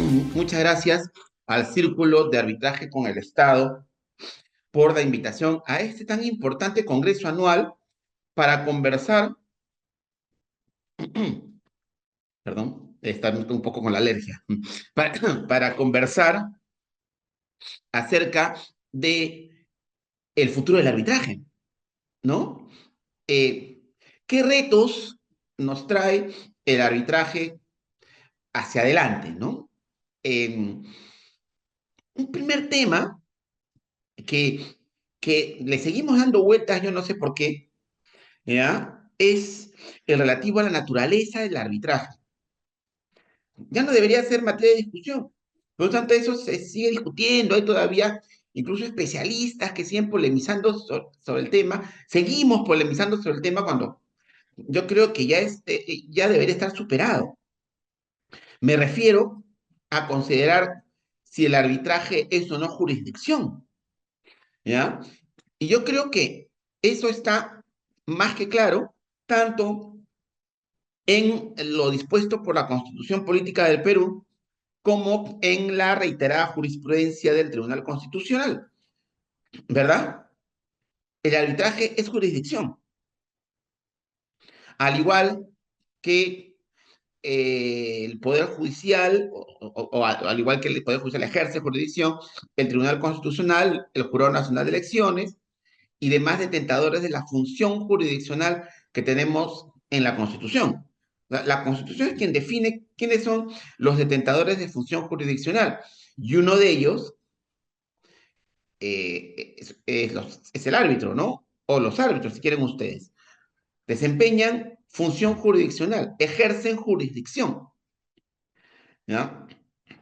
Muchas gracias al Círculo de Arbitraje con el Estado por la invitación a este tan importante congreso anual para conversar, perdón, está un poco con la alergia, para conversar acerca de el futuro del arbitraje, ¿no? Eh, ¿Qué retos nos trae el arbitraje hacia adelante, ¿no? Eh, un primer tema que, que le seguimos dando vueltas, yo no sé por qué, ¿ya? Es el relativo a la naturaleza del arbitraje. Ya no debería ser materia de discusión. Por lo tanto, eso se sigue discutiendo. Hay todavía incluso especialistas que siguen polemizando sobre el tema. Seguimos polemizando sobre el tema cuando yo creo que ya debería estar superado. Me refiero a considerar si el arbitraje es o no jurisdicción, ¿ya? Y yo creo que eso está más que claro, tanto en lo dispuesto por la Constitución Política del Perú, como en la reiterada jurisprudencia del Tribunal Constitucional, ¿verdad? El arbitraje es jurisdicción, al igual que el Poder Judicial, al igual que el Poder Judicial ejerce jurisdicción, el Tribunal Constitucional, el Jurado Nacional de Elecciones y demás detentadores de la función jurisdiccional que tenemos en la Constitución. La Constitución es quien define quiénes son los detentadores de función jurisdiccional, y uno de ellos es el árbitro, ¿no? O los árbitros, si quieren ustedes. Desempeñan función jurisdiccional, ejercen jurisdicción, ¿ya?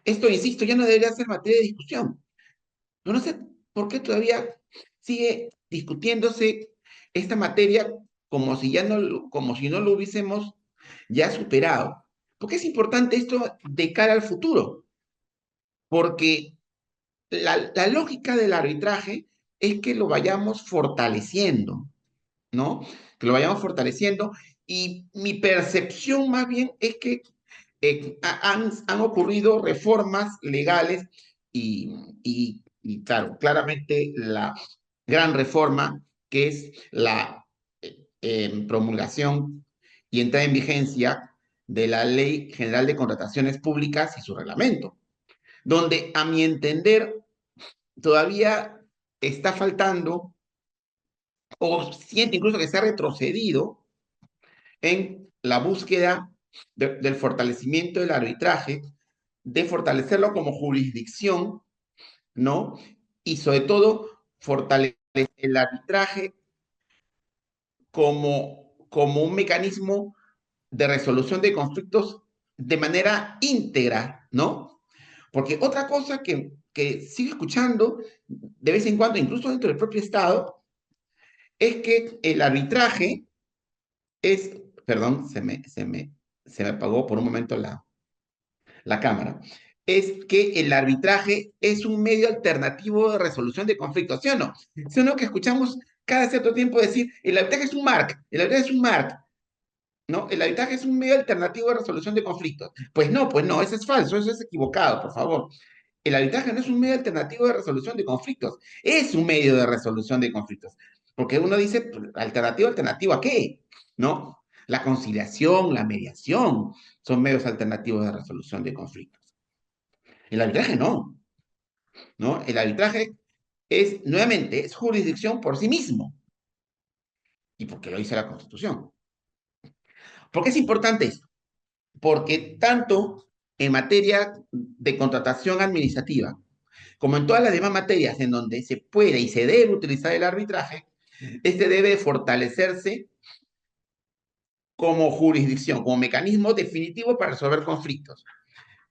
Esto, insisto, ya no debería ser materia de discusión. Yo no sé por qué todavía sigue discutiéndose esta materia como si no lo hubiésemos ya superado. ¿Por qué es importante esto de cara al futuro? Porque la lógica del arbitraje es que lo vayamos fortaleciendo, ¿no? Que lo vayamos fortaleciendo. Y mi percepción más bien es que han ocurrido reformas legales y claro, claramente la gran reforma que es la promulgación y entrada en vigencia de la Ley General de Contrataciones Públicas y su reglamento, donde a mi entender todavía está faltando o siente incluso que se ha retrocedido en la búsqueda del fortalecimiento del arbitraje, de fortalecerlo como jurisdicción, ¿no? Y sobre todo, fortalecer el arbitraje como un mecanismo de resolución de conflictos de manera íntegra, ¿no? Porque otra cosa que sigo escuchando de vez en cuando, incluso dentro del propio Estado, es que el arbitraje es, perdón, se me apagó por un momento la cámara, es que el arbitraje es un medio alternativo de resolución de conflictos, ¿sí o no? ¿Sí o no que escuchamos cada cierto tiempo decir, el arbitraje es un MARC, el arbitraje es un MARC, ¿no? El arbitraje es un medio alternativo de resolución de conflictos. Pues no, eso es falso, eso es equivocado, por favor. El arbitraje no es un medio alternativo de resolución de conflictos, es un medio de resolución de conflictos. Porque uno dice, pues, alternativo, alternativo a qué, ¿no? La conciliación, la mediación son medios alternativos de resolución de conflictos. El arbitraje no, ¿no? El arbitraje es, nuevamente, es jurisdicción por sí mismo y porque lo dice la Constitución. ¿Por qué es importante esto? Porque tanto en materia de contratación administrativa como en todas las demás materias en donde se puede y se debe utilizar el arbitraje, este debe fortalecerse como jurisdicción, como mecanismo definitivo para resolver conflictos,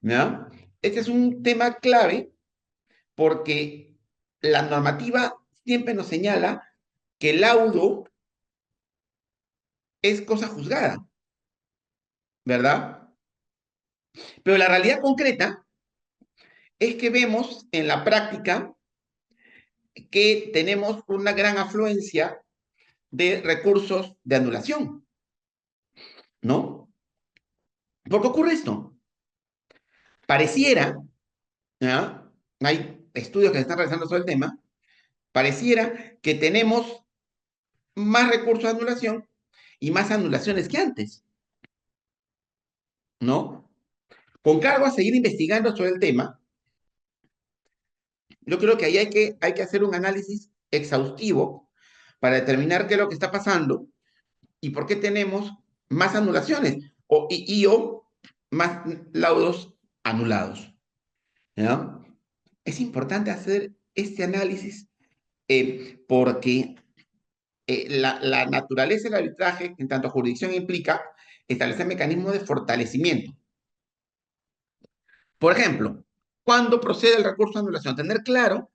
¿no? Este es un tema clave porque la normativa siempre nos señala que el laudo es cosa juzgada, ¿verdad? Pero la realidad concreta es que vemos en la práctica que tenemos una gran afluencia de recursos de anulación, ¿no? ¿Por qué ocurre esto? Pareciera ¿ya? Hay estudios que se están realizando sobre el tema, pareciera que tenemos más recursos de anulación y más anulaciones que antes, ¿no? Con cargo a seguir investigando sobre el tema, yo creo que ahí hay que hacer un análisis exhaustivo para determinar qué es lo que está pasando y por qué tenemos más anulaciones o más laudos anulados, ¿ya? Es importante hacer este análisis porque la naturaleza del arbitraje, en tanto jurisdicción, implica establecer mecanismos de fortalecimiento. Por ejemplo, ¿cuándo procede el recurso de anulación? Tener claro,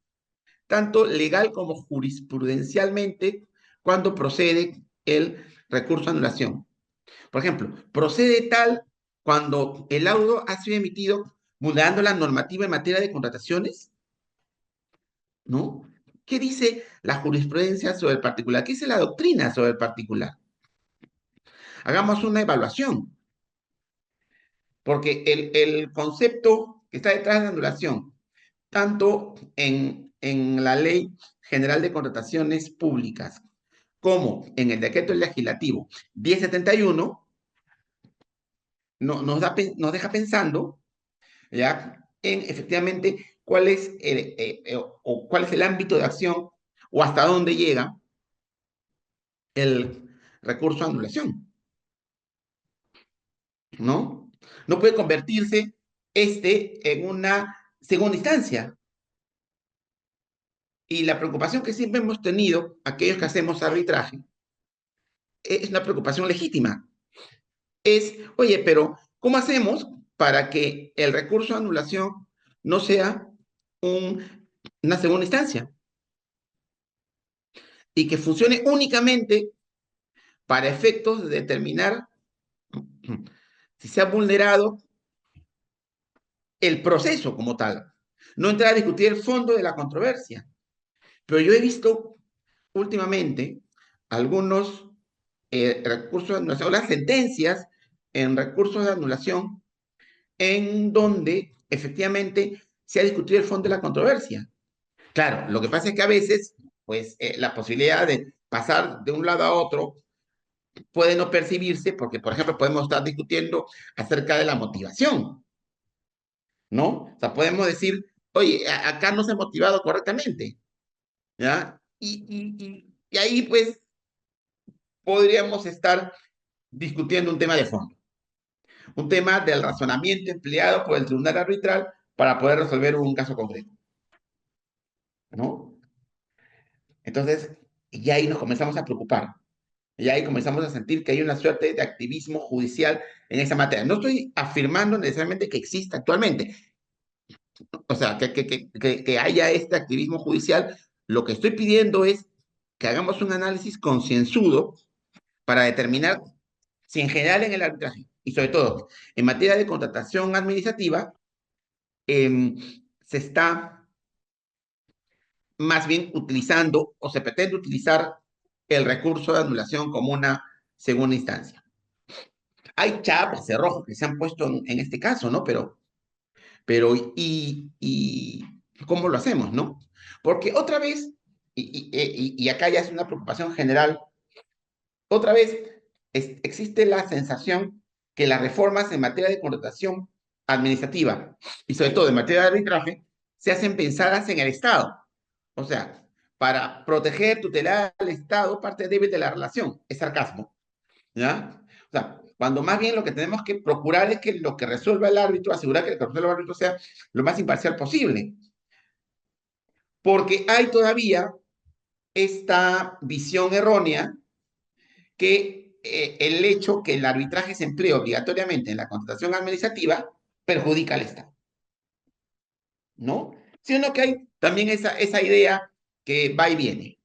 tanto legal como jurisprudencialmente, cuándo procede el recurso de anulación. Por ejemplo, procede tal cuando el laudo ha sido emitido vulnerando la normativa en materia de contrataciones, ¿no? ¿Qué dice la jurisprudencia sobre el particular? ¿Qué dice la doctrina sobre el particular? Hagamos una evaluación, porque el concepto que está detrás de la anulación, tanto en la Ley General de Contrataciones Públicas como en el decreto legislativo 1071, nos deja pensando, ¿ya? En efectivamente cuál es el ámbito de acción o hasta dónde llega el recurso a anulación, ¿no? No puede convertirse en una segunda instancia. Y la preocupación que siempre hemos tenido, aquellos que hacemos arbitraje, es una preocupación legítima. Oye, pero ¿cómo hacemos para que el recurso de anulación no sea un, una segunda instancia y que funcione únicamente para efectos de determinar si se ha vulnerado el proceso como tal? No entrar a discutir el fondo de la controversia. Pero yo he visto últimamente algunos recursos de anulación, o las sentencias en recursos de anulación, en donde efectivamente se ha discutido el fondo de la controversia. Claro, lo que pasa es que a veces, pues, la posibilidad de pasar de un lado a otro puede no percibirse porque, por ejemplo, podemos estar discutiendo acerca de la motivación, ¿no? O sea, podemos decir, oye, acá no se ha motivado correctamente, ¿ya? Y ahí, pues, podríamos estar discutiendo un tema de fondo, un tema del razonamiento empleado por el tribunal arbitral para poder resolver un caso concreto, ¿no? Entonces, ya ahí nos comenzamos a preocupar, y ahí comenzamos a sentir que hay una suerte de activismo judicial en esa materia. No estoy afirmando necesariamente que exista actualmente, o sea, que haya este activismo judicial. Lo que estoy pidiendo es que hagamos un análisis concienzudo para determinar si en general en el arbitraje, y sobre todo en materia de contratación administrativa, eh, se está más bien utilizando o se pretende utilizar el recurso de anulación como una segunda instancia. Hay chapas, cerrojos que se han puesto en este caso, ¿no? Pero y ¿cómo lo hacemos, no? Porque otra vez, y acá ya es una preocupación general, otra vez existe la sensación que las reformas en materia de contratación administrativa y sobre todo en materia de arbitraje se hacen pensadas en el Estado. O sea, para proteger, tutelar al Estado, parte débil de la relación. Es sarcasmo, ¿ya? O sea, cuando más bien lo que tenemos que procurar es que lo que resuelva el árbitro, asegurar que lo que resuelva el árbitro sea lo más imparcial posible. Porque hay todavía esta visión errónea que el hecho que el arbitraje se emplee obligatoriamente en la contratación administrativa perjudica al Estado, ¿no? Sino que hay también esa idea que va y viene,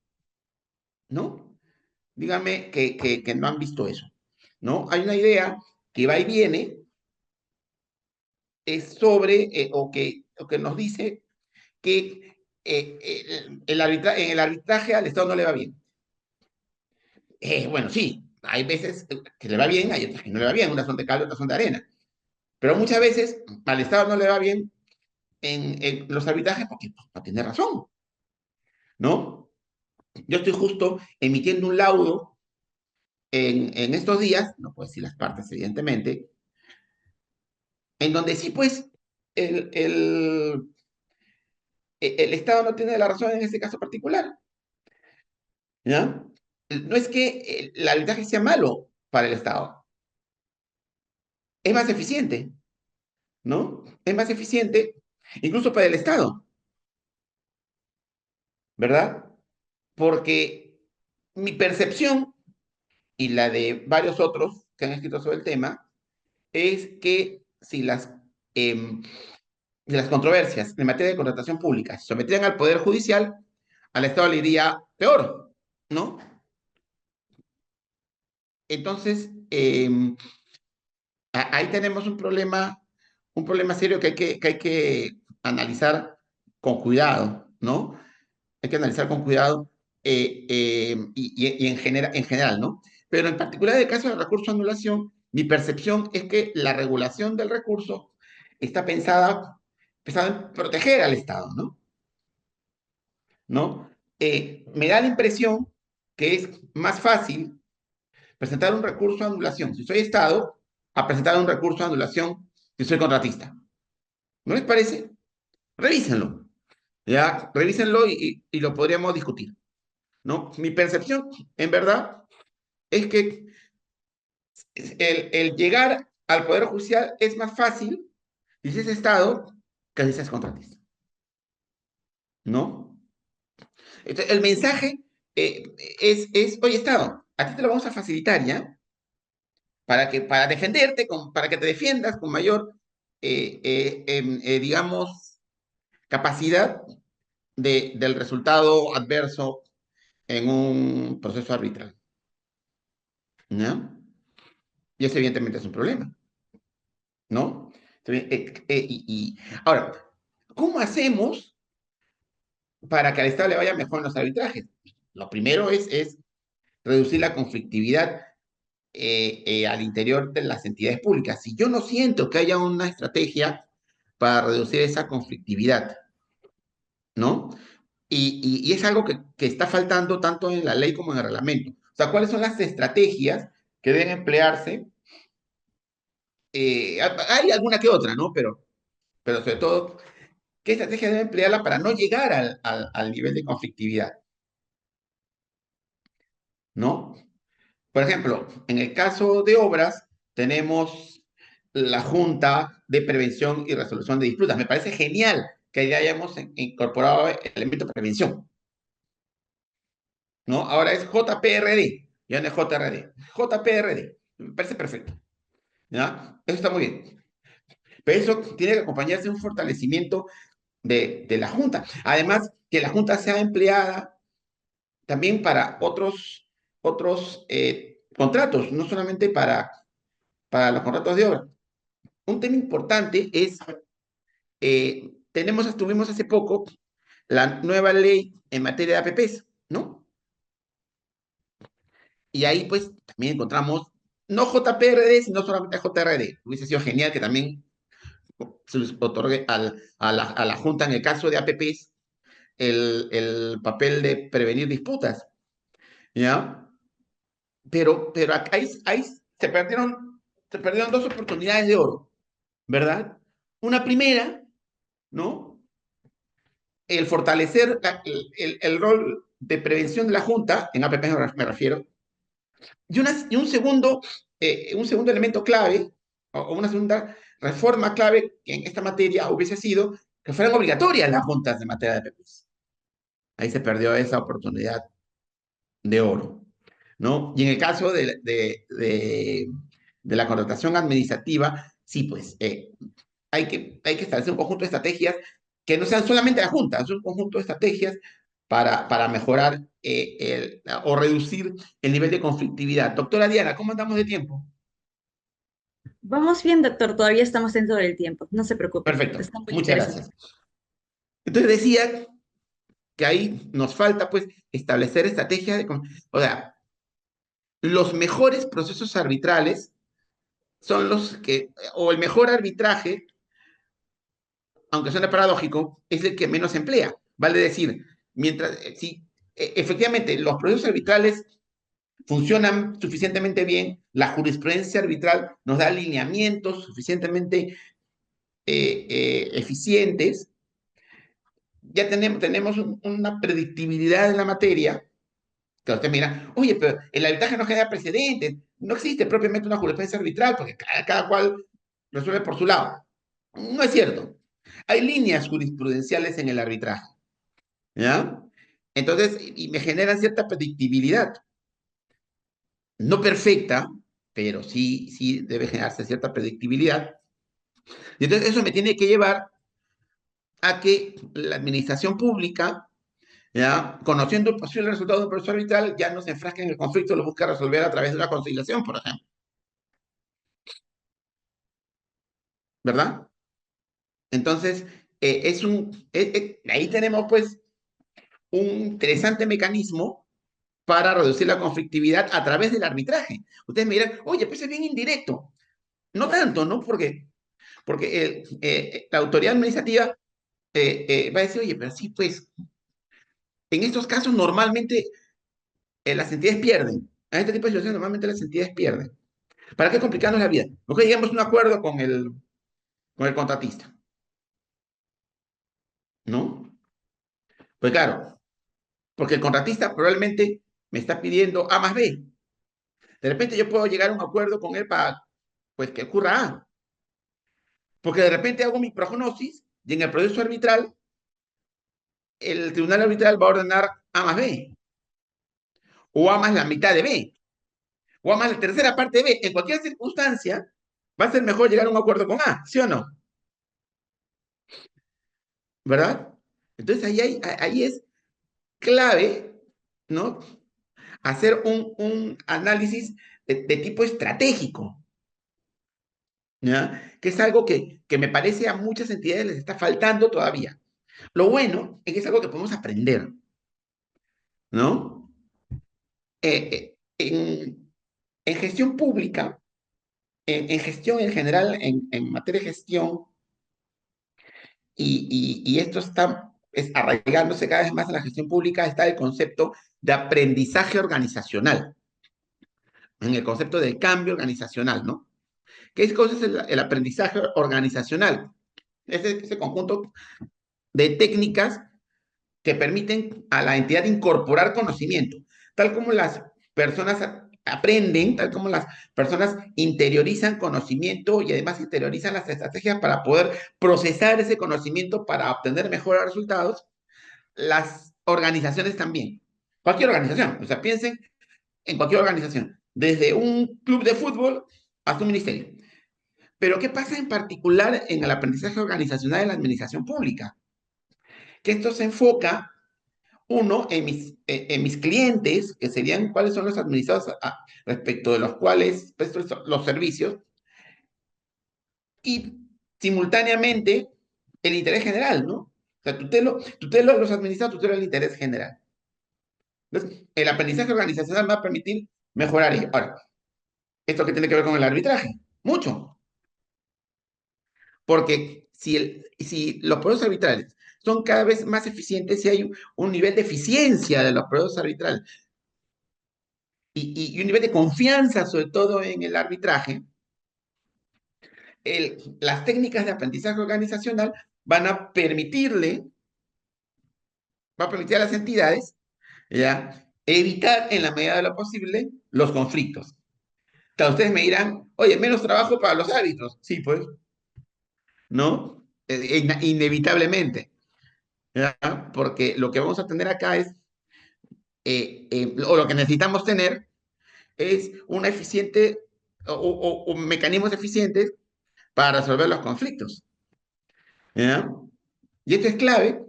¿no? Díganme que no han visto eso, ¿no? Hay una idea que va y viene sobre, o que nos dice que en el arbitraje al Estado no le va bien. Bueno, sí, hay veces que le va bien, hay otras que no le va bien, unas son de cal, otras son de arena. Pero muchas veces al Estado no le va bien en los arbitrajes porque pues, no tiene razón, ¿no? Yo estoy justo emitiendo un laudo en estos días, no puedo decir las partes, evidentemente, en donde sí, pues, el, el, el Estado no tiene la razón en este caso particular, ¿ya? No es que el arbitraje sea malo para el Estado, es más eficiente, ¿no? Es más eficiente incluso para el Estado, ¿verdad? Porque mi percepción y la de varios otros que han escrito sobre el tema es que si las controversias en materia de contratación pública se sometían al Poder Judicial, al Estado le iría peor, ¿no? Entonces, ahí tenemos un problema serio que hay que analizar con cuidado, ¿no? Hay que analizar con cuidado y en general, ¿no? Pero en particular en el caso del recurso de anulación, mi percepción es que la regulación del recurso está pensada en proteger al Estado, ¿no? ¿No? Me da la impresión que es más fácil presentar un recurso de anulación si soy Estado a presentar un recurso de anulación si soy contratista. ¿No les parece? Revísenlo, ¿ya? Revísenlo y lo podríamos discutir, ¿no? Mi percepción, en verdad, es que el llegar al Poder Judicial es más fácil si es Estado que si es contratista, ¿no? Entonces, el mensaje oye, Estado, a ti te lo vamos a facilitar, ¿ya? Para defenderte, para que te defiendas con mayor, digamos, capacidad del resultado adverso en un proceso arbitral, ¿no? Y eso evidentemente es un problema, ¿no? Ahora, ¿cómo hacemos para que al Estado le vaya mejor en los arbitrajes? Lo primero es reducir la conflictividad al interior de las entidades públicas. Si yo no siento que haya una estrategia para reducir esa conflictividad, ¿no? Y es algo que está faltando tanto en la ley como en el reglamento. O sea, ¿cuáles son las estrategias que deben emplearse? Hay alguna que otra, ¿no? Pero sobre todo, ¿qué estrategia debe emplearla para no llegar al nivel de conflictividad? ¿No? Por ejemplo, en el caso de obras, tenemos la Junta de Prevención y Resolución de Disputas. Me parece genial que ya hayamos incorporado el elemento de prevención, ¿no? Ahora es JPRD, ya no es JRD, JPRD. Me parece perfecto, ¿ya? Eso está muy bien. Pero eso tiene que acompañarse de un fortalecimiento de la Junta. Además, que la Junta sea empleada también para otros contratos, no solamente para los contratos de obra. Un tema importante es, tuvimos hace poco la nueva ley en materia de APPs, ¿no? Y ahí pues también encontramos, no JPRD, sino solamente JRD. Hubiese sido genial que también se les otorgue a la Junta en el caso de APPs el papel de prevenir disputas, ¿ya? Pero ahí se perdieron dos oportunidades de oro, ¿verdad? Una primera, ¿no? El fortalecer el rol de prevención de la Junta, en APP me refiero, y un segundo elemento clave, o una segunda reforma clave en esta materia hubiese sido que fueran obligatorias las juntas de materia de APPs. Ahí se perdió esa oportunidad de oro, ¿no? Y en el caso de la contratación administrativa, sí, pues hay que establecer un conjunto de estrategias que no sean solamente la Junta, es un conjunto de estrategias para mejorar o reducir el nivel de conflictividad. Doctora Diana, ¿cómo andamos de tiempo? Vamos bien, doctor, todavía estamos dentro del tiempo, no se preocupe, Perfecto, está muy muchas interesante. gracias. Entonces decía que ahí nos falta pues establecer estrategias o sea, los mejores procesos arbitrales son o el mejor arbitraje aunque suene paradójico, es el que menos emplea. Vale decir, mientras, si efectivamente los procesos arbitrales funcionan suficientemente bien, la jurisprudencia arbitral nos da alineamientos suficientemente eficientes, ya tenemos una predictibilidad en la materia, que usted mira, oye, pero el arbitraje no genera precedentes, no existe propiamente una jurisprudencia arbitral, porque cada cual resuelve por su lado. No es cierto. Hay líneas jurisprudenciales en el arbitraje, ¿ya? Entonces, y me generan cierta predictibilidad, no perfecta, pero sí debe generarse cierta predictibilidad. Y entonces eso me tiene que llevar a que la administración pública, ¿ya? Conociendo el posible resultado de un proceso arbitral, ya no se enfrasca en el conflicto, lo busca resolver a través de una conciliación, por ejemplo, ¿verdad? Entonces, ahí tenemos pues un interesante mecanismo para reducir la conflictividad a través del arbitraje. Ustedes me dirán, oye, pues es bien indirecto. No tanto, ¿no? Porque la autoridad administrativa va a decir, oye, pero sí, pues, en estos casos normalmente las entidades pierden. En este tipo de situaciones normalmente las entidades pierden. ¿Para qué complicarnos la vida? Mejor llegamos a un acuerdo con el contratista, ¿no? Pues claro, porque el contratista probablemente me está pidiendo A más B. De repente yo puedo llegar a un acuerdo con él para, pues, que ocurra A. Porque de repente hago mi prognosis y en el proceso arbitral, el tribunal arbitral va a ordenar A más B, o A más la mitad de B, o A más la tercera parte de B. En cualquier circunstancia, va a ser mejor llegar a un acuerdo con A, ¿sí o no? ¿Verdad? Entonces ahí es clave, ¿no? Hacer un análisis de tipo estratégico, ¿ya? Que es algo que me parece a muchas entidades les está faltando todavía. Lo bueno es que es algo que podemos aprender, ¿no? En gestión pública, en gestión en general, en materia de gestión, y esto está arraigándose cada vez más en la gestión pública, está el concepto de aprendizaje organizacional, en el concepto del cambio organizacional, ¿no? ¿Qué cosa es el aprendizaje organizacional? Ese conjunto de técnicas que permiten a la entidad incorporar conocimiento, tal como las personas aprenden, tal como las personas interiorizan conocimiento y además interiorizan las estrategias para poder procesar ese conocimiento para obtener mejores resultados, las organizaciones también. Cualquier organización, o sea, piensen en cualquier organización, desde un club de fútbol hasta un ministerio. Pero ¿qué pasa en particular en el aprendizaje organizacional de la administración pública? Que esto se enfoca, uno, en mis clientes, que serían cuáles son los administrados respecto de los cuales presto los servicios, y simultáneamente el interés general, ¿no? O sea, tutelo a los administrados, tutelo el interés general. Entonces, el aprendizaje organizacional me va a permitir mejorar ello. Ahora, ¿esto qué tiene que ver con el arbitraje? Mucho. Porque si los procesos arbitrales son cada vez más eficientes, si hay un nivel de eficiencia de los procesos arbitrales y un nivel de confianza, sobre todo en el arbitraje, las técnicas de aprendizaje organizacional van a permitirle, va a permitir a las entidades, ¿ya? Evitar en la medida de lo posible los conflictos. Claro, ustedes me dirán, oye, menos trabajo para los árbitros. Sí, pues, ¿no? Inevitablemente, ¿ya? Porque lo que vamos a tener acá es, o lo que necesitamos tener es una eficiente o mecanismos eficientes para resolver los conflictos, ¿ya? Y esto es clave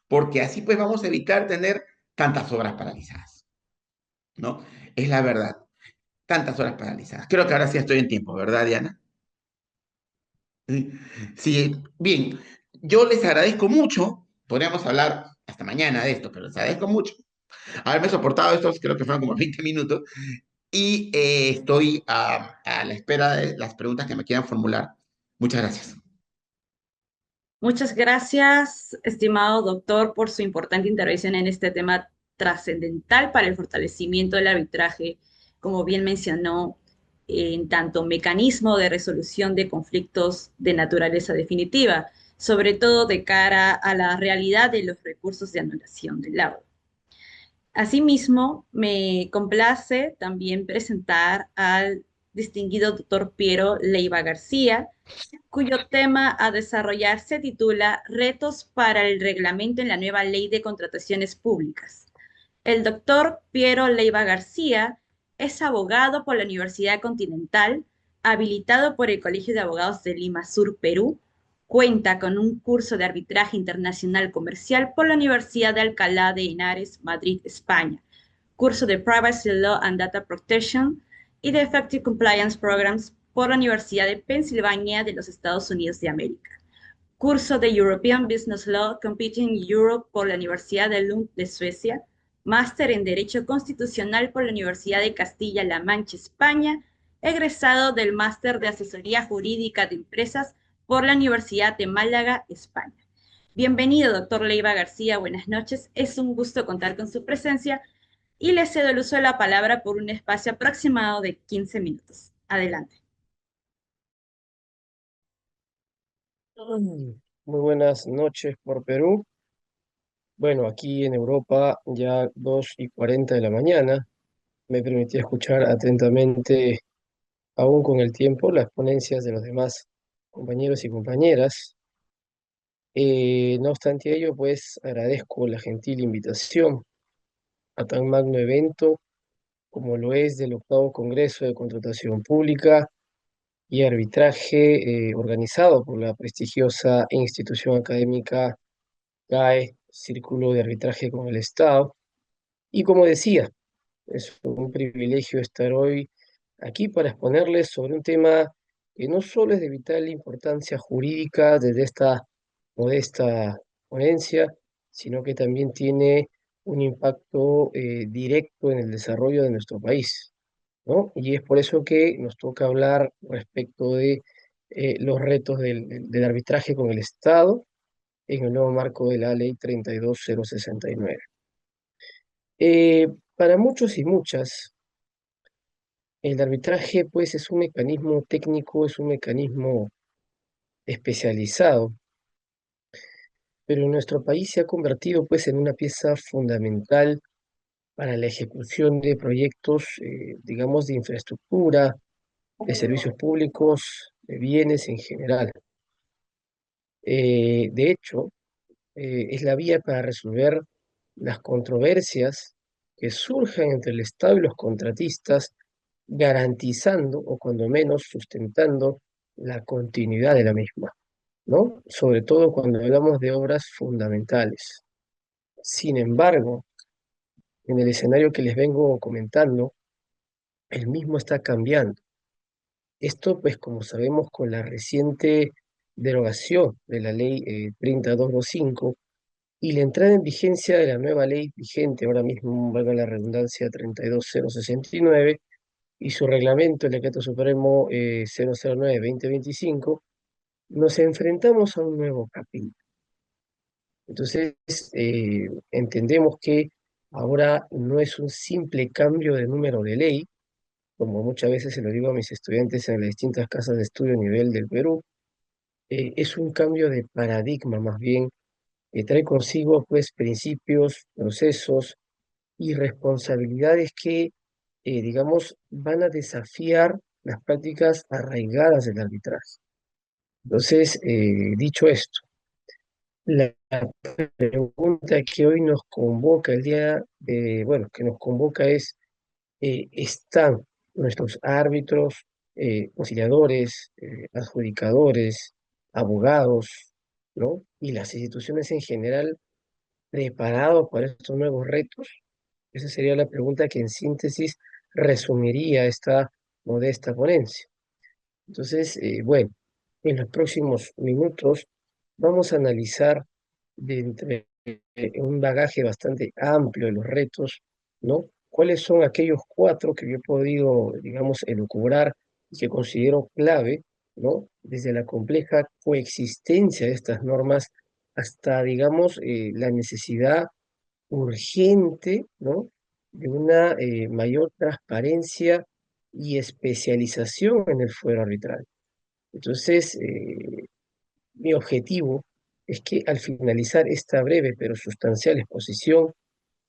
porque así pues vamos a evitar tener tantas obras paralizadas, ¿no? Es la verdad, tantas horas paralizadas. Creo que ahora sí estoy en tiempo, ¿verdad, Diana? Sí, sí, bien, yo les agradezco mucho, podríamos hablar hasta mañana de esto, pero les agradezco mucho haberme soportado estos, creo que fueron como 20 minutos, y estoy a la espera de las preguntas que me quieran formular. Muchas gracias. Muchas gracias, estimado doctor, por su importante intervención en este tema trascendental para el fortalecimiento del arbitraje, como bien mencionó, en tanto mecanismo de resolución de conflictos de naturaleza definitiva, sobre todo de cara a la realidad de los recursos de anulación del agua. Asimismo, me complace también presentar al distinguido doctor Piero Leiva García, cuyo tema a desarrollar se titula Retos para el reglamento en la nueva ley de contrataciones públicas. El doctor Piero Leiva García es abogado por la Universidad Continental, habilitado por el Colegio de Abogados de Lima Sur, Perú. Cuenta con un curso de arbitraje internacional comercial por la Universidad de Alcalá de Henares, Madrid, España. Curso de Privacy Law and Data Protection y de Effective Compliance Programs por la Universidad de Pensilvania de los Estados Unidos de América. Curso de European Business Law Competing in Europe por la Universidad de Lund de Suecia. Máster en Derecho Constitucional por la Universidad de Castilla-La Mancha, España. Egresado del Máster de Asesoría Jurídica de Empresas por la Universidad de Málaga, España. Bienvenido, doctor Leiva García. Buenas noches. Es un gusto contar con su presencia y le cedo el uso de la palabra por un espacio aproximado de 15 minutos. Adelante. Muy buenas noches por Perú. Bueno, aquí en Europa ya 2:40 de la mañana. Me permití escuchar atentamente, aún con el tiempo, las ponencias de los demás compañeros y compañeras. No obstante ello, pues agradezco la gentil invitación a tan magno evento como lo es del octavo Congreso de Contratación Pública y Arbitraje, organizado por la prestigiosa institución académica CAE, Círculo de Arbitraje con el Estado. Y como decía, es un privilegio estar hoy aquí para exponerles sobre un tema que no solo es de vital importancia jurídica desde esta modesta ponencia, sino que también tiene un impacto directo en el desarrollo de nuestro país, ¿no? Y es por eso que nos toca hablar respecto de los retos del arbitraje con el Estado en el nuevo marco de la Ley 32069. Para muchos y muchas, el arbitraje pues es un mecanismo técnico, es un mecanismo especializado, pero en nuestro país se ha convertido pues en una pieza fundamental para la ejecución de proyectos, digamos, de infraestructura, de servicios públicos, de bienes en general. De hecho, es la vía para resolver las controversias que surgen entre el Estado y los contratistas, garantizando o cuando menos sustentando la continuidad de la misma, ¿no? Sobre todo cuando hablamos de obras fundamentales. Sin embargo, en el escenario que les vengo comentando, el mismo está cambiando. Esto, pues, como sabemos, con la reciente derogación de la ley 30225 y la entrada en vigencia de la nueva ley vigente, ahora mismo, valga la redundancia, 32069, y su reglamento, el Decreto Supremo 009-2025, nos enfrentamos a un nuevo capítulo. Entonces, entendemos que ahora no es un simple cambio de número de ley, como muchas veces se lo digo a mis estudiantes en las distintas casas de estudio a nivel del Perú, es un cambio de paradigma más bien, que trae consigo pues principios, procesos y responsabilidades que, digamos, van a desafiar las prácticas arraigadas del arbitraje. Entonces, dicho esto, la pregunta que hoy nos convoca el día, bueno, que nos convoca es, ¿están nuestros árbitros, conciliadores, adjudicadores, abogados, ¿no? Y las instituciones en general preparados para estos nuevos retos? Esa sería la pregunta que en síntesis resumiría esta modesta ponencia. Entonces, bueno, en los próximos minutos vamos a analizar de entre un bagaje bastante amplio de los retos, ¿no? ¿Cuáles son aquellos cuatro que yo he podido, digamos, elucubrar y que considero clave ¿no? Desde la compleja coexistencia de estas normas hasta, digamos, la necesidad urgente, ¿no? De una mayor transparencia y especialización en el fuero arbitral. Entonces, mi objetivo es que al finalizar esta breve pero sustancial exposición,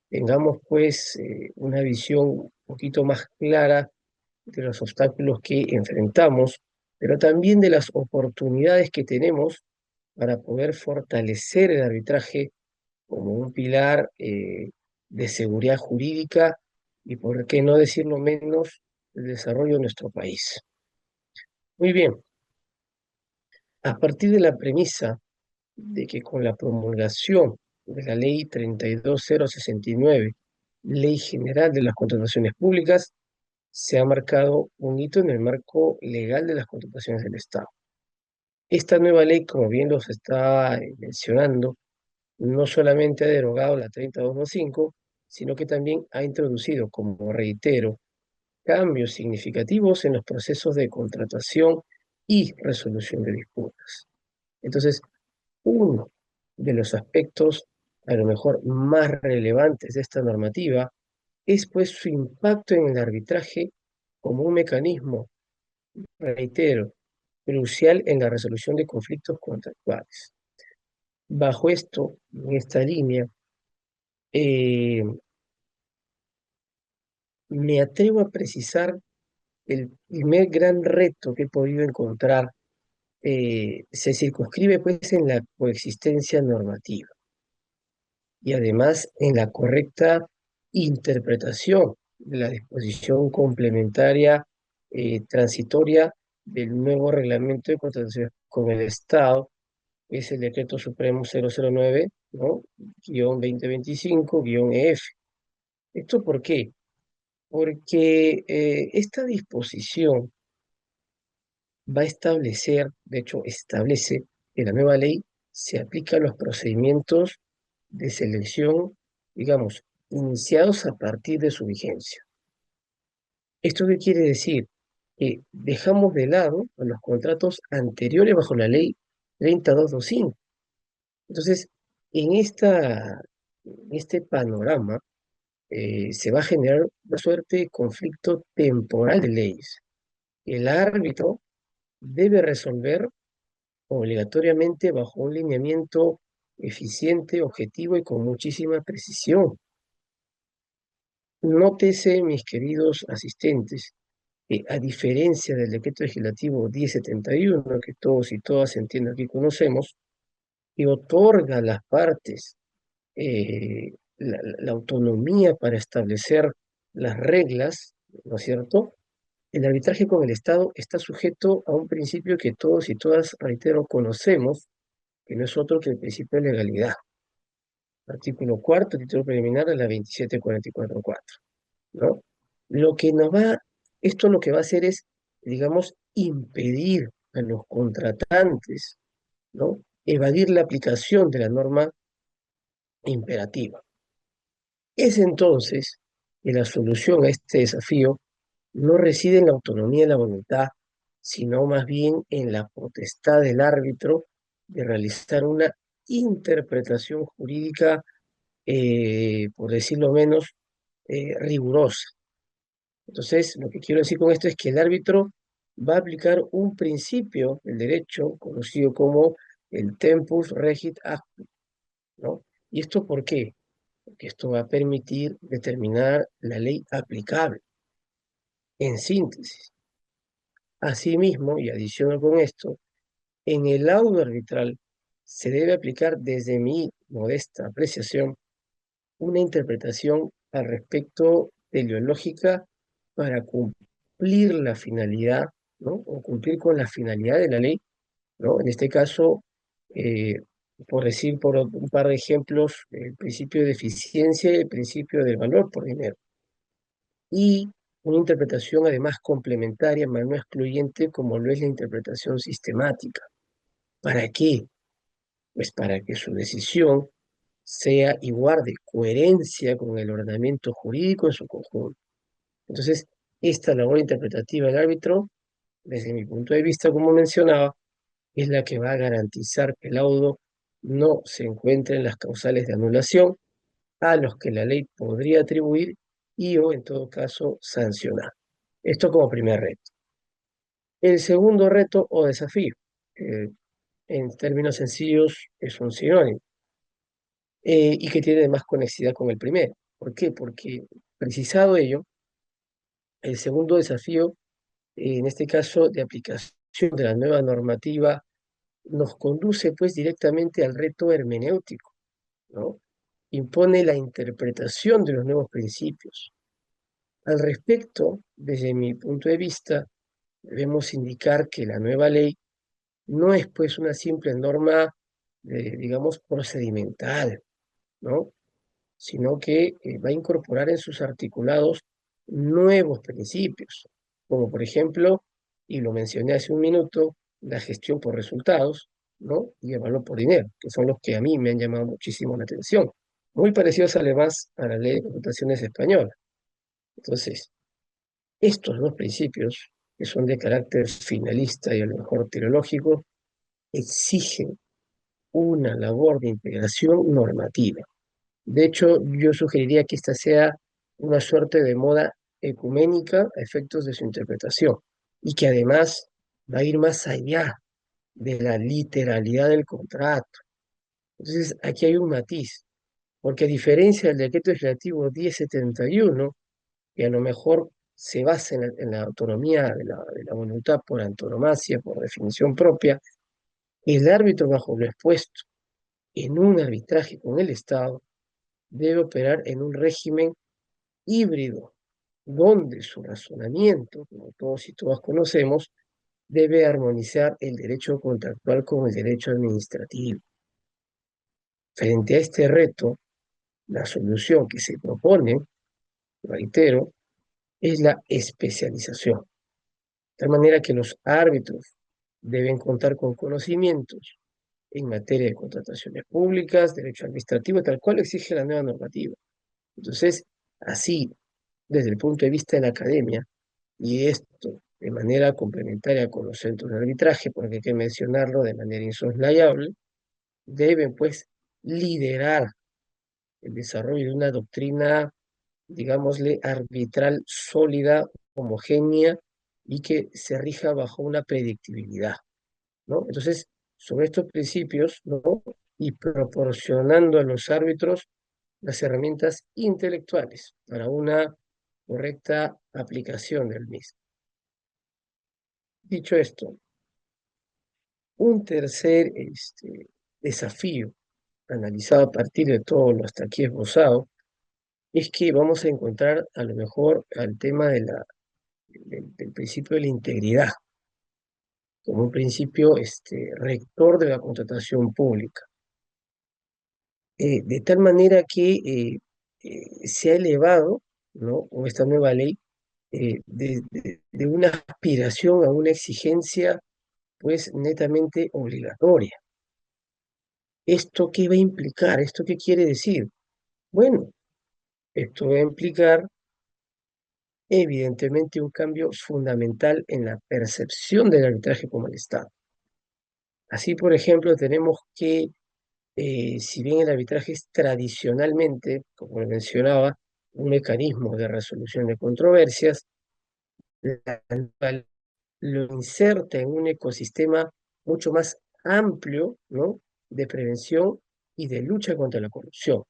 tengamos pues una visión un poquito más clara de los obstáculos que enfrentamos, pero también de las oportunidades que tenemos para poder fortalecer el arbitraje como un pilar de seguridad jurídica y, por qué no decirlo menos, el desarrollo de nuestro país. Muy bien, a partir de la premisa de que con la promulgación de la Ley 32069, Ley General de las Contrataciones Públicas, se ha marcado un hito en el marco legal de las contrataciones del Estado. Esta nueva ley, como bien los está mencionando, no solamente ha derogado la 30225, sino que también ha introducido, como reitero, cambios significativos en los procesos de contratación y resolución de disputas. Entonces, uno de los aspectos a lo mejor más relevantes de esta normativa es pues su impacto en el arbitraje como un mecanismo, reitero, crucial en la resolución de conflictos contractuales. Bajo esto, en esta línea, eh, me atrevo a precisar el primer gran reto que he podido encontrar. Se circunscribe pues en la coexistencia normativa y además en la correcta interpretación de la disposición complementaria transitoria del nuevo reglamento de contratación con el Estado, que es el Decreto Supremo 009, ¿no? Guión 2025, guión EF. ¿Esto por qué? Porque esta disposición va a establecer, de hecho establece, que la nueva ley se aplica a los procedimientos de selección, digamos, iniciados a partir de su vigencia. ¿Esto qué quiere decir? Que dejamos de lado a los contratos anteriores bajo la ley 30225. Entonces, en este panorama se va a generar una suerte de conflicto temporal de leyes. El árbitro debe resolver obligatoriamente bajo un lineamiento eficiente, objetivo y con muchísima precisión. Nótese, mis queridos asistentes, que a diferencia del decreto legislativo 1071, que todos y todas entiendo que conocemos, que otorga a las partes la autonomía para establecer las reglas, ¿no es cierto? El arbitraje con el Estado está sujeto a un principio que todos y todas, reitero, conocemos, que no es otro que el principio de legalidad. Artículo cuarto, título preliminar de la 27444, ¿no? Lo que nos va, esto lo que va a hacer es, digamos, impedir a los contratantes, ¿no? Evadir la aplicación de la norma imperativa. Es entonces que la solución a este desafío no reside en la autonomía de la voluntad, sino más bien en la potestad del árbitro de realizar una interpretación jurídica, por decirlo menos, rigurosa. Entonces, lo que quiero decir con esto es que el árbitro va a aplicar un principio del derecho conocido como el tempus regit actus, ¿no? ¿Y esto por qué? Porque esto va a permitir determinar la ley aplicable. En síntesis, asimismo, y adiciono con esto, en el laudo arbitral se debe aplicar, desde mi modesta apreciación, una interpretación al respecto teleológica para cumplir la finalidad, ¿no? O cumplir con la finalidad de la ley, ¿no? En este caso, eh, por decir por un par de ejemplos, el principio de eficiencia y el principio del valor por dinero. Y una interpretación además complementaria, más no excluyente, como lo es la interpretación sistemática. ¿Para qué? Pues para que su decisión sea y guarde coherencia con el ordenamiento jurídico en su conjunto. Entonces, esta labor interpretativa del árbitro desde mi punto de vista, como mencionaba, es la que va a garantizar que el laudo no se encuentre en las causales de anulación a los que la ley podría atribuir y o, en todo caso, sancionar. Esto como primer reto. El segundo reto o desafío, eh, en términos sencillos, es un sinónimo y que tiene más conexidad con el primero. ¿Por qué? Porque, precisado ello, el segundo desafío, en este caso de aplicación de la nueva normativa, nos conduce pues directamente al reto hermenéutico, ¿no? Impone la interpretación de los nuevos principios. Al respecto, desde mi punto de vista, debemos indicar que la nueva ley no es pues una simple norma, digamos, procedimental, ¿no? Sino que va a incorporar en sus articulados nuevos principios, como por ejemplo, y lo mencioné hace un minuto, la gestión por resultados, ¿no? Y el valor por dinero, que son los que a mí me han llamado muchísimo la atención, muy parecidos además a la ley de computaciones española. Entonces, estos dos principios, que son de carácter finalista y a lo mejor teleológico, exigen una labor de integración normativa. De hecho, yo sugeriría que esta sea una suerte de moda ecuménica a efectos de su interpretación y que además va a ir más allá de la literalidad del contrato. Entonces, aquí hay un matiz, porque a diferencia del decreto legislativo 1071, que a lo mejor se basa en la autonomía de la voluntad por antonomasia, por definición propia, el árbitro bajo lo expuesto en un arbitraje con el Estado debe operar en un régimen híbrido, donde su razonamiento, como todos y todas conocemos, debe armonizar el derecho contractual con el derecho administrativo. Frente a este reto, la solución que se propone, reitero, es la especialización, de tal manera que los árbitros deben contar con conocimientos en materia de contrataciones públicas, derecho administrativo, tal cual exige la nueva normativa. Entonces, así, desde el punto de vista de la academia, y esto de manera complementaria con los centros de arbitraje, porque hay que mencionarlo de manera insoslayable, deben pues liderar el desarrollo de una doctrina, digámosle, arbitral sólida, homogénea y que se rija bajo una predictibilidad, ¿no? Entonces, sobre estos principios, ¿no? Y proporcionando a los árbitros las herramientas intelectuales para una correcta aplicación del mismo. Dicho esto, un tercer desafío analizado a partir de todo lo hasta aquí esbozado es que vamos a encontrar a lo mejor al tema del principio de la integridad como un principio rector de la contratación pública, de tal manera que se ha elevado, ¿no? Con esta nueva ley de una aspiración a una exigencia pues netamente obligatoria. ¿Esto qué va a implicar? ¿Esto qué quiere decir? Bueno, esto va a implicar evidentemente un cambio fundamental en la percepción del arbitraje como el Estado. Así, por ejemplo, tenemos que, si bien el arbitraje es tradicionalmente, como le mencionaba, un mecanismo de resolución de controversias, la lo inserta en un ecosistema mucho más amplio, ¿no? De prevención y de lucha contra la corrupción.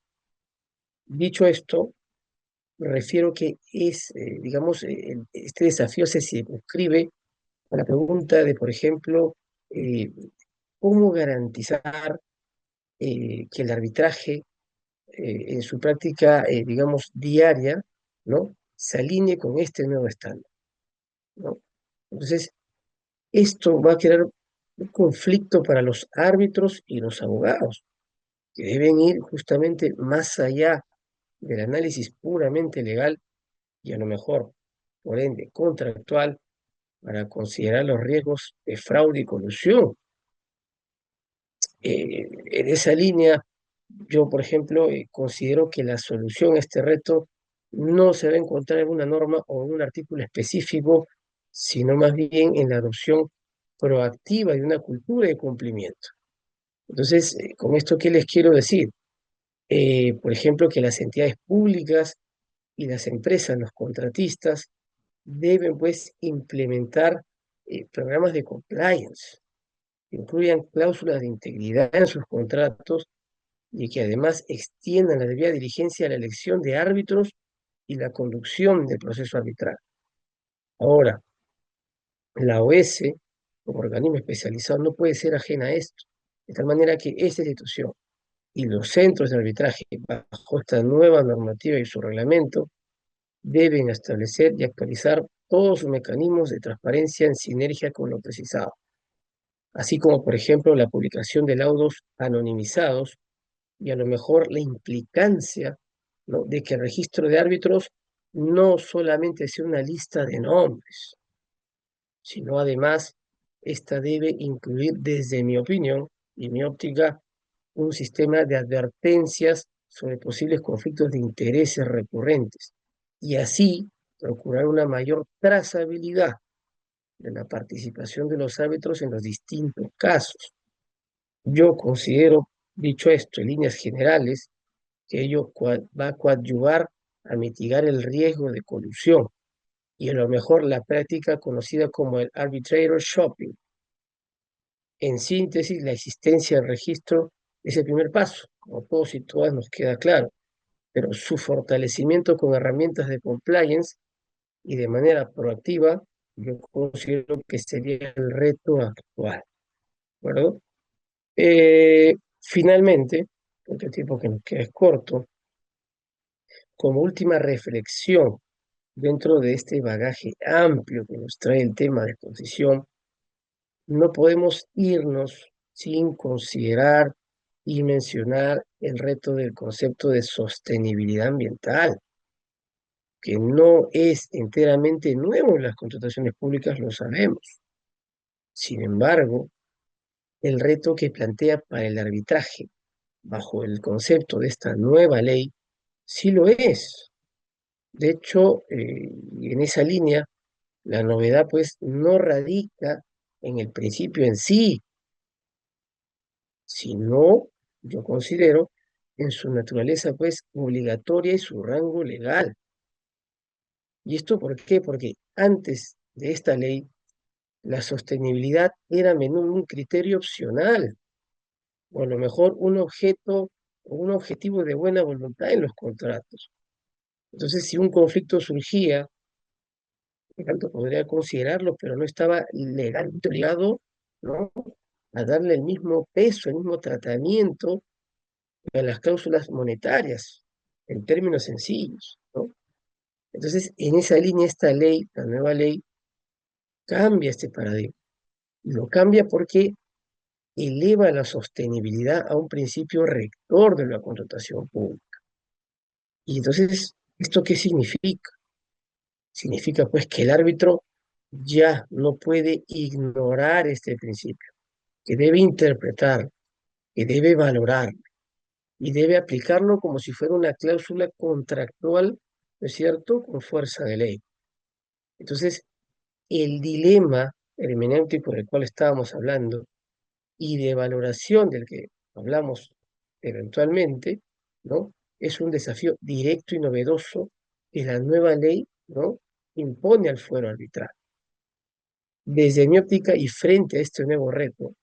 Dicho esto, refiero que digamos, este desafío se circunscribe a la pregunta de, por ejemplo, eh, cómo garantizar que el arbitraje en su práctica, digamos, diaria, ¿no? Se alinee con este nuevo estándar, ¿no? Entonces, esto va a crear un conflicto para los árbitros y los abogados, que deben ir justamente más allá del análisis puramente legal y a lo mejor, por ende, contractual, para considerar los riesgos de fraude y colusión. En esa línea, yo, por ejemplo, considero que la solución a este reto no se va a encontrar en una norma o en un artículo específico sino más bien en la adopción proactiva de una cultura de cumplimiento. Entonces, con esto, ¿qué les quiero decir? Por ejemplo, que las entidades públicas y las empresas, los contratistas, deben pues implementar programas de compliance, que incluyan cláusulas de integridad en sus contratos y que además extiendan la debida diligencia a la elección de árbitros y la conducción del proceso arbitral. Ahora, la OS, como organismo especializado, no puede ser ajena a esto, de tal manera que esta institución y los centros de arbitraje, bajo esta nueva normativa y su reglamento, deben establecer y actualizar todos sus mecanismos de transparencia en sinergia con lo precisado, así como, por ejemplo, la publicación de laudos anonimizados y a lo mejor la implicancia, ¿no?, de que el registro de árbitros no solamente sea una lista de nombres, sino además esta debe incluir, desde mi opinión y mi óptica, un sistema de advertencias sobre posibles conflictos de intereses recurrentes y así procurar una mayor trazabilidad de la participación de los árbitros en los distintos casos. Yo considero, dicho esto en líneas generales, que ello va a coadyuvar a mitigar el riesgo de colusión y a lo mejor la práctica conocida como el arbitrator shopping. En síntesis, la existencia del registro es el primer paso, como todos y todas nos queda claro, pero su fortalecimiento con herramientas de compliance y de manera proactiva, yo considero que sería el reto actual, ¿de acuerdo? Finalmente, porque el tiempo que nos queda es corto, como última reflexión dentro de este bagaje amplio que nos trae el tema de exposición, no podemos irnos sin considerar y mencionar el reto del concepto de sostenibilidad ambiental, que no es enteramente nuevo en las contrataciones públicas, lo sabemos. Sin embargo, el reto que plantea para el arbitraje bajo el concepto de esta nueva ley sí lo es. De hecho, en esa línea, la novedad pues no radica en el principio en sí, sino, yo considero, en su naturaleza pues obligatoria y su rango legal. ¿Y esto por qué? Porque antes de esta ley, la sostenibilidad era a menudo un criterio opcional, o a lo mejor un objeto o un objetivo de buena voluntad en los contratos. Entonces, si un conflicto surgía, por tanto podría considerarlo, pero no estaba legalmente obligado, ¿no?, a darle el mismo peso, el mismo tratamiento a las cláusulas monetarias, en términos sencillos, ¿no? Entonces, en esa línea, esta ley, la nueva ley, cambia este paradigma. Y lo cambia porque eleva la sostenibilidad a un principio rector de la contratación pública. Y entonces, ¿esto qué significa? Significa pues que el árbitro ya no puede ignorar este principio, que debe interpretar, que debe valorar y debe aplicarlo como si fuera una cláusula contractual, ¿no es cierto?, con fuerza de ley. Entonces, el dilema hermenéutico del cual estábamos hablando y de valoración del que hablamos eventualmente, ¿no?, es un desafío directo y novedoso que la nueva ley, ¿no?, impone al fuero arbitral. Desde mi óptica y frente a este nuevo reto,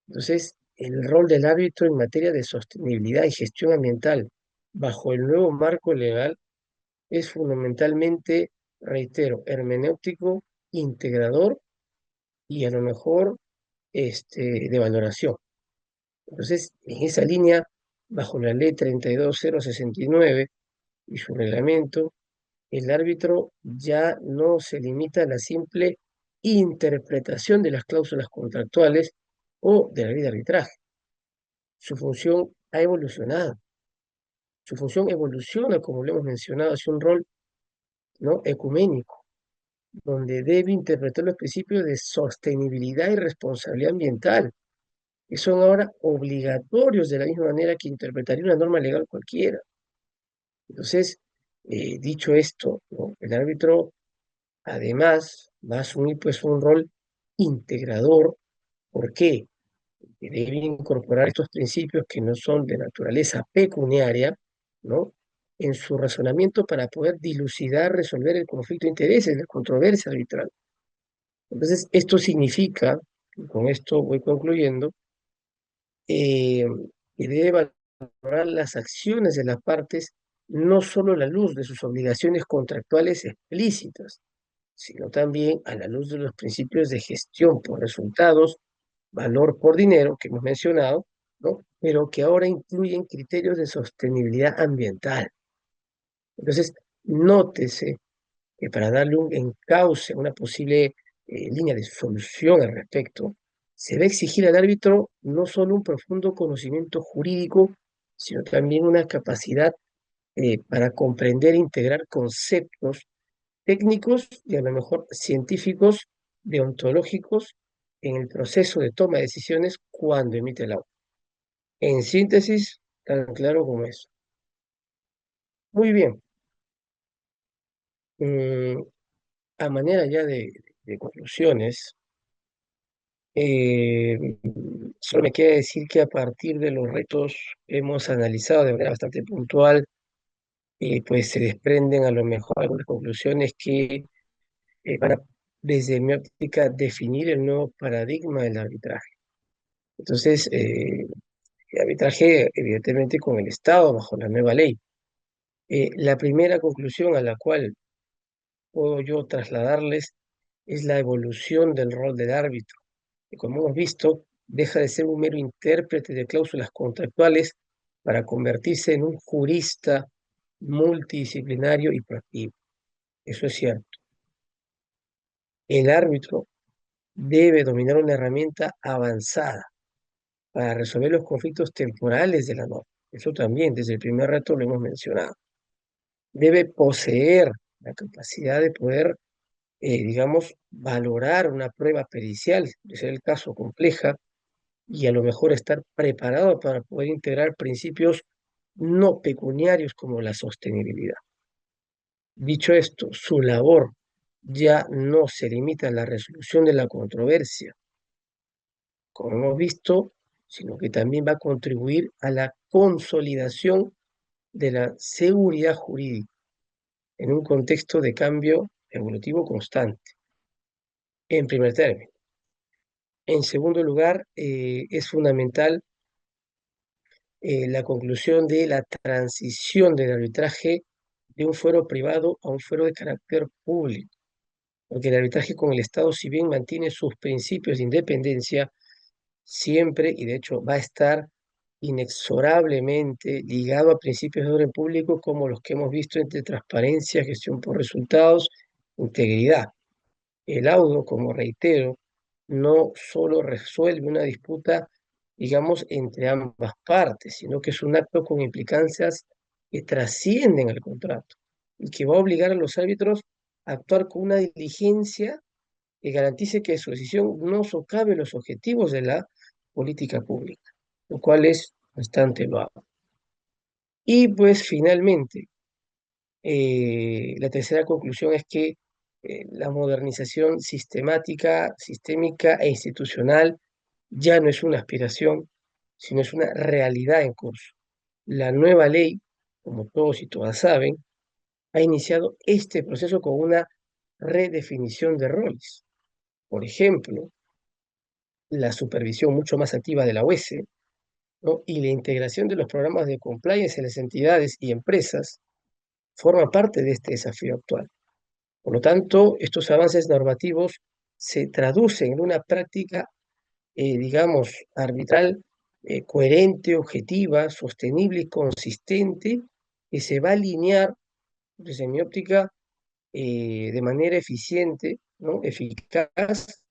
entonces, el rol del árbitro en materia de sostenibilidad y gestión ambiental bajo el nuevo marco legal es fundamentalmente, reitero, hermenéutico, integrador y a lo mejor de valoración. Entonces, en esa línea, bajo la ley 32069 y su reglamento, el árbitro ya no se limita a la simple interpretación de las cláusulas contractuales o de la ley de arbitraje. Su función ha evolucionado. Su función evoluciona, como lo hemos mencionado, hacia un rol, ¿no?, ecuménico, donde debe interpretar los principios de sostenibilidad y responsabilidad ambiental, que son ahora obligatorios de la misma manera que interpretaría una norma legal cualquiera. Entonces, dicho esto, ¿no?, el árbitro además va a asumir pues un rol integrador. ¿Por qué? Que debe incorporar estos principios que no son de naturaleza pecuniaria, ¿no? En su razonamiento para poder dilucidar, resolver el conflicto de intereses, la controversia arbitral. Entonces, esto significa, y con esto voy concluyendo, eh, que debe valorar las acciones de las partes no solo a la luz de sus obligaciones contractuales explícitas, sino también a la luz de los principios de gestión por resultados, valor por dinero, que hemos mencionado, ¿no? Pero que ahora incluyen criterios de sostenibilidad ambiental. Entonces, nótese que para darle un encauce, una posible línea de solución al respecto, se va a exigir al árbitro no solo un profundo conocimiento jurídico, sino también una capacidad para comprender e integrar conceptos técnicos y a lo mejor científicos, deontológicos, en el proceso de toma de decisiones cuando emite el auto. En síntesis, tan claro como eso. Muy bien. Mm, a manera ya de conclusiones, eh, solo me queda decir que a partir de los retos que hemos analizado de manera bastante puntual, pues se desprenden a lo mejor algunas conclusiones que van a, desde mi óptica, definir el nuevo paradigma del arbitraje. Entonces, el arbitraje, evidentemente, con el Estado, bajo la nueva ley. La primera conclusión a la cual puedo yo trasladarles es la evolución del rol del árbitro, que como hemos visto, deja de ser un mero intérprete de cláusulas contractuales para convertirse en un jurista multidisciplinario y proactivo. Eso es cierto. El árbitro debe dominar una herramienta avanzada para resolver los conflictos temporales de la norma. Eso también, desde el primer reto lo hemos mencionado. Debe poseer la capacidad de poder, digamos, valorar una prueba pericial, de ser el caso compleja, y a lo mejor estar preparado para poder integrar principios no pecuniarios como la sostenibilidad. Dicho esto, su labor ya no se limita a la resolución de la controversia, como hemos visto, sino que también va a contribuir a la consolidación de la seguridad jurídica en un contexto de cambio evolutivo constante, en primer término. En segundo lugar, es fundamental la conclusión de la transición del arbitraje de un fuero privado a un fuero de carácter público, porque el arbitraje con el Estado, si bien mantiene sus principios de independencia, siempre, y de hecho va a estar inexorablemente ligado a principios de orden público como los que hemos visto entre transparencia, gestión por resultados, integridad. El laudo, como reitero, no solo resuelve una disputa, digamos, entre ambas partes, sino que es un acto con implicancias que trascienden al contrato y que va a obligar a los árbitros a actuar con una diligencia que garantice que su decisión no socave los objetivos de la política pública, lo cual es bastante loable. Y pues finalmente, la tercera conclusión es que la modernización sistemática, sistémica e institucional ya no es una aspiración, sino es una realidad en curso. La nueva ley, como todos y todas saben, ha iniciado este proceso con una redefinición de roles. Por ejemplo, la supervisión mucho más activa de la OESE, ¿no? Y la integración de los programas de compliance en las entidades y empresas forma parte de este desafío actual. Por lo tanto, estos avances normativos se traducen en una práctica, digamos, arbitral, coherente, objetiva, sostenible y consistente, que se va a alinear, desde mi óptica, de manera eficiente, ¿no? Eficaz,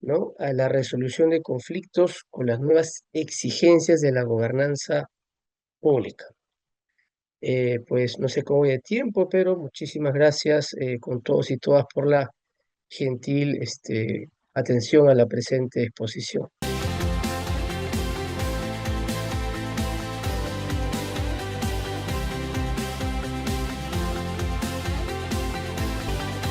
¿no? A la resolución de conflictos con las nuevas exigencias de la gobernanza pública. Pues no sé cómo voy de tiempo, pero muchísimas gracias con todos y todas por la gentil atención a la presente exposición.